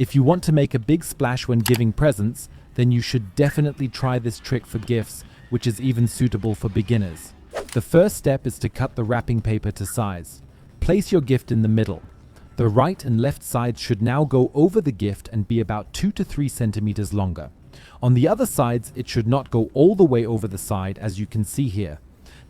If you want to make a big splash when giving presents, then you should definitely try this trick for gifts, which is even suitable for beginners. The first step is to cut the wrapping paper to size. Place your gift in the middle. The right and left sides should now go over the gift and be about 2 to 3 centimeters longer. On the other sides, it should not go all the way over the side, as you can see here.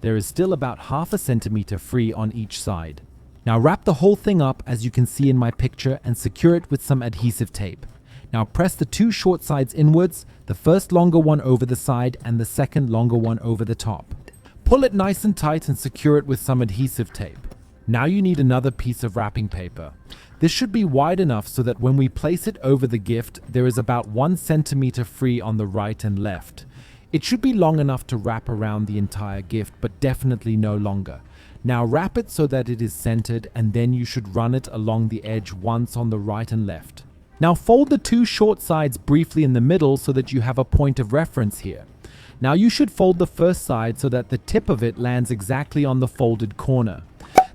There is still about half a centimeter free on each side. Now wrap the whole thing up as you can see in my picture and secure it with some adhesive tape. Now press the 2 short sides inwards, the first longer one over the side and the second longer one over the top. Pull it nice and tight and secure it with some adhesive tape. Now you need another piece of wrapping paper. This should be wide enough so that when we place it over the gift, there is about 1 centimeter free on the right and left. It should be long enough to wrap around the entire gift, but definitely no longer. Now wrap it so that it is centered, and then you should run it along the edge once on the right and left. Now fold the 2 short sides briefly in the middle so that you have a point of reference here. Now you should fold the first side so that the tip of it lands exactly on the folded corner.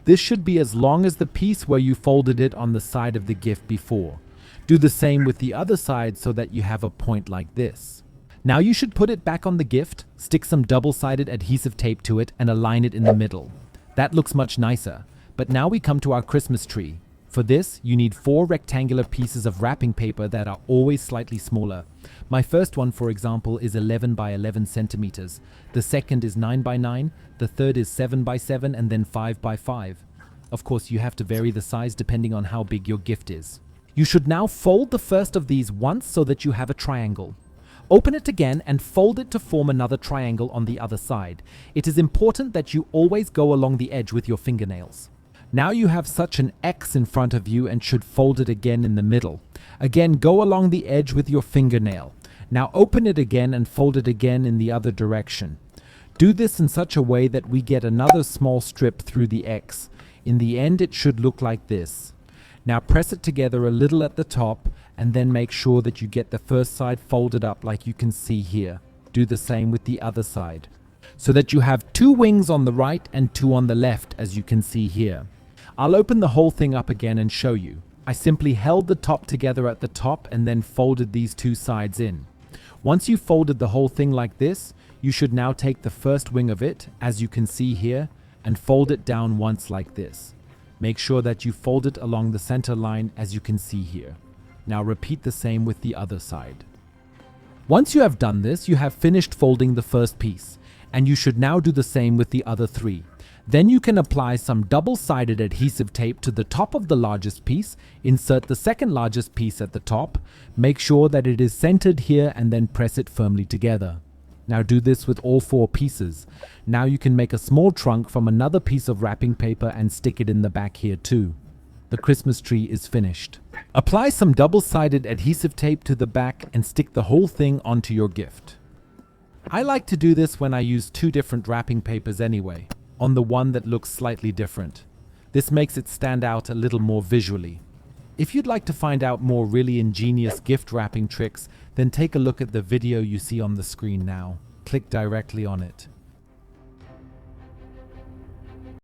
This should be as long as the piece where you folded it on the side of the gift before. Do the same with the other side so that you have a point like this. Now you should put it back on the gift, stick some double-sided adhesive tape to it, and align it in the middle. That looks much nicer. But now we come to our Christmas tree. For this, you need 4 rectangular pieces of wrapping paper that are always slightly smaller. My first one, for example, is 11 by 11 centimeters. The second is 9 by 9, the third is 7 by 7, and then 5 by 5. Of course, you have to vary the size depending on how big your gift is. You should now fold the first of these once so that you have a triangle. Open it again and fold it to form another triangle on the other side. It is important that you always go along the edge with your fingernails. Now you have such an X in front of you and should fold it again in the middle. Again, go along the edge with your fingernail. Now open it again and fold it again in the other direction. Do this in such a way that we get another small strip through the X. In the end, it should look like this. Now press it together a little at the top and then make sure that you get the first side folded up like you can see here. Do the same with the other side, so that you have 2 wings on the right and 2 on the left, as you can see here. I'll open the whole thing up again and show you. I simply held the top together at the top and then folded these 2 sides in. Once you've folded the whole thing like this, you should now take the first wing of it, as you can see here, and fold it down once like this. Make sure that you fold it along the center line, as you can see here. Now repeat the same with the other side. Once you have done this, you have finished folding the first piece, and you should now do the same with the other 3. Then you can apply some double-sided adhesive tape to the top of the largest piece, insert the second largest piece at the top, make sure that it is centered here, and then press it firmly together. Now do this with all 4 pieces. Now you can make a small trunk from another piece of wrapping paper and stick it in the back here too. The Christmas tree is finished. Apply some double-sided adhesive tape to the back and stick the whole thing onto your gift. I like to do this when I use 2 different wrapping papers anyway, on the one that looks slightly different. This makes it stand out a little more visually. If you'd like to find out more really ingenious gift wrapping tricks, then take a look at the video you see on the screen now. Click directly on it.